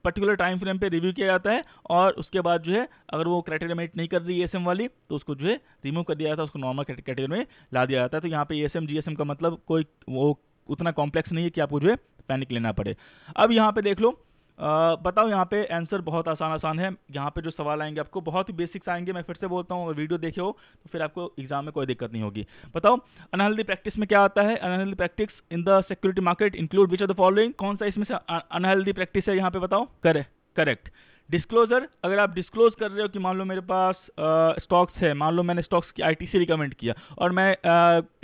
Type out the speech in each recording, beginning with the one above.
Particular time frame पे review किया जाता है और उसके बाद जो है अगर वो क्राइटेरिया मेट नहीं कर रही ईएसएम वाली तो उसको जो है रिमूव कर दिया जाता है, उसको नॉर्मल कैटेगरी में ला दिया जाता है। तो यहाँ पे ईएसएम जीएसएम का मतलब कोई वो उतना कॉम्प्लेक्स नहीं है कि आपको जो है पैनिक लेना पड़े। अब यहाँ पे देख लो, बताओ यहाँ पे आंसर बहुत आसान है। यहाँ पे जो सवाल आएंगे आपको बहुत ही बेसिक्स आएंगे, मैं फिर से बोलता हूँ, वीडियो देखे हो तो फिर आपको एग्जाम में कोई दिक्कत नहीं होगी। बताओ अनहेल्दी प्रैक्टिस में क्या आता है। Unhealthy practice in the security market include which of the following, कौन सा इसमें से अनहेल्दी प्रैक्टिस है यहाँ पे बताओ। करेक्ट। डिस्क्लोजर, अगर आप डिस्क्लोज कर रहे हो कि मान लो मेरे पास स्टॉक्स है, मान लो मैंने स्टॉक्स की आईटीसी रिकमेंड किया और मैं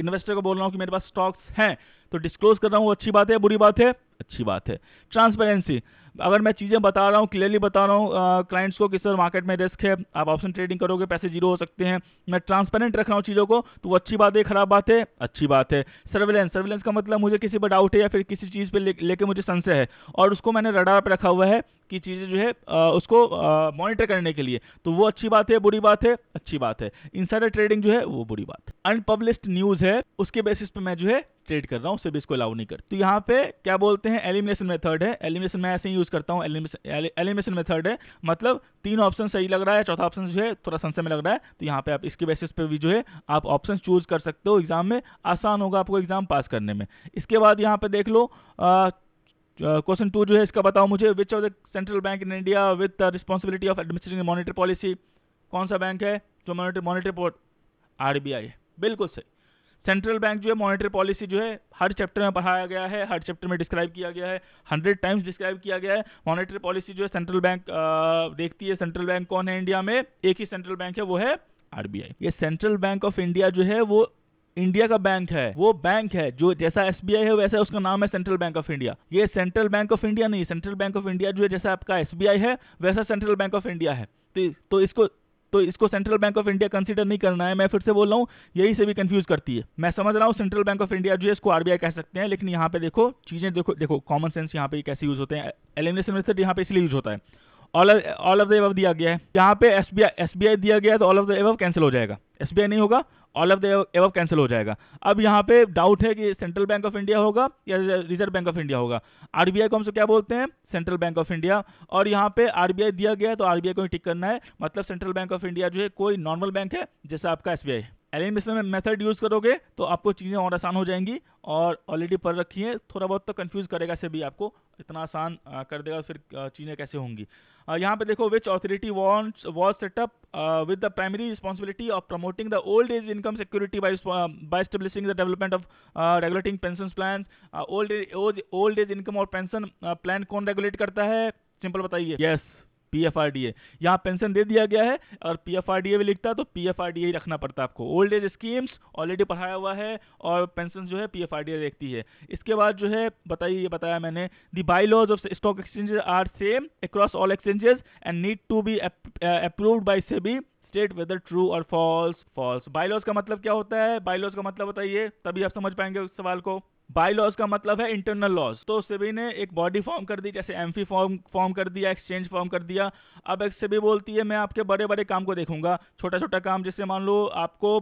इन्वेस्टर को बोल रहा हूँ कि मेरे पास स्टॉक्स हैं, तो डिस्क्लोज कर रहा हूँ, अच्छी बात है बुरी बात है, अच्छी बात है। ट्रांसपेरेंसी, अगर मैं चीज़ें बता रहा हूँ, क्लियरली बता रहा हूँ क्लाइंट्स को कि सर मार्केट में रिस्क है, आप ऑप्शन ट्रेडिंग करोगे पैसे जीरो हो सकते हैं, मैं ट्रांसपेरेंट रख रहा हूँ चीज़ों को, तो वो अच्छी बात है खराब बात है, अच्छी बात है। सर्विलेंस का मतलब मुझे किसी पर डाउट है या फिर किसी चीज़ पे लेके मुझे संशय है और उसको मैंने रडार पर रखा हुआ है कि चीज़ें जो है उसको मॉनिटर करने के लिए, तो वो अच्छी बात है बुरी बात है, अच्छी बात है। इनसाइडर ट्रेडिंग जो है वो बुरी बात है। अनपब्लिश्ड न्यूज़ है, उसके बेसिस पे मैं जो है ट्रेड कर रहा हूँ, उससे भी इसको अलाउ नहीं कर। तो यहाँ पे क्या बोलते हैं, एलिमिनेशन मेथड है। एलिमिनेशन मैं ऐसे ही यूज करता हूँ, एलिमिनेशन मेथड है, मतलब 3 ऑप्शन सही लग रहा है, चौथा ऑप्शन जो है थोड़ा संशय में लग रहा है, तो यहाँ पे आप इसके बेसिस पे भी जो है आप ऑप्शन चूज कर सकते हो, एग्जाम में आसान होगा आपको एग्जाम पास करने में। इसके बाद यहाँ पे देख लो क्वेश्चन 2 जो है इसका बताओ मुझे, which of the central bank in India with the responsibility of administrating monetary policy, कौन सा बैंक है जो मॉनेटरी आरबीआई है, बिल्कुल सही। सेंट्रल बैंक जो है मॉनेटरी पॉलिसी जो है हर चैप्टर में पढ़ाया गया है, हर चैप्टर में डिस्क्राइब किया गया है, 100 टाइम्स डिस्क्राइब किया गया है। मॉनेटरी पॉलिसी जो है सेंट्रल बैंक देखती है। सेंट्रल बैंक कौन है इंडिया में, एक ही सेंट्रल बैंक है, वो है आरबीआई। ये सेंट्रल बैंक ऑफ इंडिया जो है वो इंडिया का बैंक है, वो बैंक है जो जैसा एसबीआई है वैसा उसका नाम है सेंट्रल बैंक ऑफ इंडिया। ये सेंट्रल बैंक ऑफ इंडिया नहीं, सेंट्रल बैंक ऑफ इंडिया जो है जैसा आपका एसबीआई है वैसा सेंट्रल बैंक ऑफ इंडिया है। तो इसको central bank of India consider नहीं करना है। मैं फिर से बोल रहा हूँ, यही से भी कंफ्यूज करती है। मैं समझ रहा हूँ सेंट्रल बैंक ऑफ इंडिया जो है इसको आरबीआई कह सकते हैं, लेकिन यहाँ पे देखो चीजें देखो कॉमन सेंस यहाँ पे कैसे यूज होते हैं। एलिमिनेशन मेथड यहाँ पे इसलिए यूज होता है। ऑल ऑफ द अबव दिया गया है, यहाँ पे एसबीआई दिया गया है तो all of the above cancel हो जाएगा, एसबीआई नहीं होगा, all of the above cancel हो जाएगा। अब यहाँ पे डाउट है कि सेंट्रल बैंक ऑफ इंडिया होगा या रिजर्व बैंक ऑफ इंडिया होगा। आरबीआई को हम क्या बोलते हैं, सेंट्रल बैंक ऑफ इंडिया, और यहाँ पे आरबीआई दिया गया है तो आरबीआई को ही टिक करना है, मतलब सेंट्रल बैंक ऑफ इंडिया जो है कोई नॉर्मल बैंक है जैसा आपका एसबीआई है। एलिमिनेशन मेथड यूज करोगे तो आपको चीज़ें और आसान हो जाएंगी, और ऑलरेडी पढ़ रखी है, थोड़ा बहुत तो कंफ्यूज करेगा से भी आपको, इतना आसान कर देगा फिर चीज़ें कैसे होंगी। यहाँ पे देखो, विच authority was set up with the primary responsibility of promoting the old age income security by establishing the development of regulating pensions plans। old age income और पेंशन प्लान कौन रेगुलेट करता है, सिंपल बताइए। Yes, PFRDA. यहाँ pension दे दिया गया है और पीएफआरडीए भी लिखता है तो पीएफआरडीए ही रखना पड़ता है आपको। ओल्ड एज स्कीम्स ऑलरेडी पढ़ाया हुआ है और पेंशन जो है पीएफआरडीए देखती है। इसके बाद जो है बताइए, ये बताया मैंने, the bylaws of stock exchanges are same across all exchanges and need to be approved by SEBI, state whether true or false. Bylaws का मतलब क्या होता है, बाईलॉज का मतलब बताइए, तभी आप समझ पाएंगे उस सवाल को। बाई लॉज का मतलब है इंटरनल लॉज। तो सेबी ने एक बॉडी फॉर्म कर दी, जैसे एमफी फॉर्म कर दिया, एक्सचेंज फॉर्म कर दिया। अब एक सेबी बोलती है मैं आपके बड़े बड़े काम को देखूंगा, छोटा छोटा काम, जैसे मान लो आपको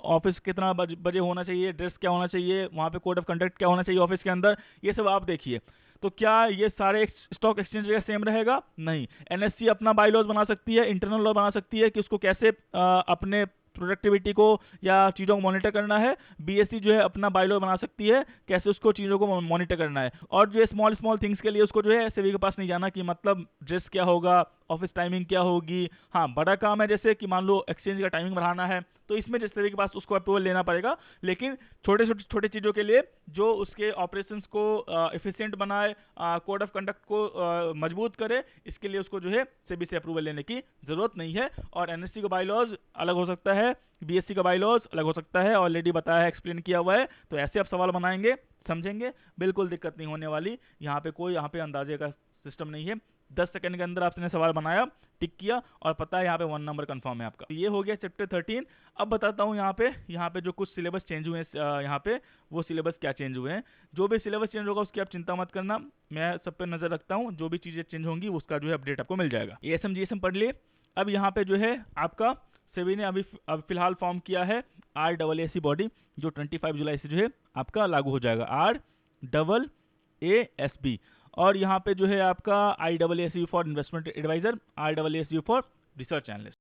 ऑफिस कितना बजे होना चाहिए, ड्रेस क्या होना चाहिए, वहाँ पे कोड ऑफ कंडक्ट क्या होना चाहिए ऑफिस के अंदर, ये सब आप देखिए। तो क्या ये सारे स्टॉक एक्सचेंज का सेम रहेगा? नहीं। एनएससी अपना बाई लॉज बना सकती है, इंटरनल लॉ बना सकती है कि उसको कैसे अपने प्रोडक्टिविटी को या चीज़ों को मॉनिटर करना है। बीएससी जो है अपना बायलॉ बना सकती है कैसे उसको चीज़ों को मॉनिटर करना है। और जो स्मॉल थिंग्स के लिए उसको जो है सेबी के पास नहीं जाना कि मतलब ड्रेस क्या होगा, ऑफिस टाइमिंग क्या होगी। हाँ, बड़ा काम है जैसे कि मान लो एक्सचेंज का टाइमिंग बढ़ाना है तो इसमें जिस तरीके के पास उसको अप्रूवल लेना पड़ेगा, लेकिन छोटे चीज़ों के लिए जो उसके ऑपरेशंस को एफिशिएंट बनाए, कोड ऑफ कंडक्ट को मजबूत करे, इसके लिए उसको जो है सेबी से अप्रूवल लेने की जरूरत नहीं है। और एनएससी का बाईलॉज अलग हो सकता है, बीएससी का बाईलॉज अलग हो सकता है, ऑलरेडी बताया है, एक्सप्लेन किया हुआ है। तो ऐसे आप सवाल बनाएंगे, समझेंगे, बिल्कुल दिक्कत नहीं होने वाली। यहाँ पे अंदाजे का सिस्टम नहीं है। 10 सेकंड के अंदर आपने सवाल बनाया, टिक किया और पता है यहाँ पे 1 नंबर कंफर्म है आपका। ये हो गया चैप्टर 13। अब बताता हूँ यहाँ पे जो कुछ सिलेबस चेंज हुए हैं, यहाँ पे वो सिलेबस क्या चेंज हुए हैं। जो भी सिलेबस चेंज होगा उसकी आप चिंता मत करना, मैं सब पे नजर रखता हूँ। जो भी चीजें चेंज होंगी उसका जो है अपडेट आपको मिल जाएगा। एएसएम जीएसएम पढ़ लिए। अब यहाँ पे जो है आपका सेबी ने अभी फिलहाल फॉर्म किया है RAAC बॉडी, जो 25 जुलाई से जो है आपका लागू हो जाएगा, RAASB। और यहाँ पे जो है आपका IAAS for investment advisor, IAAS for research analyst.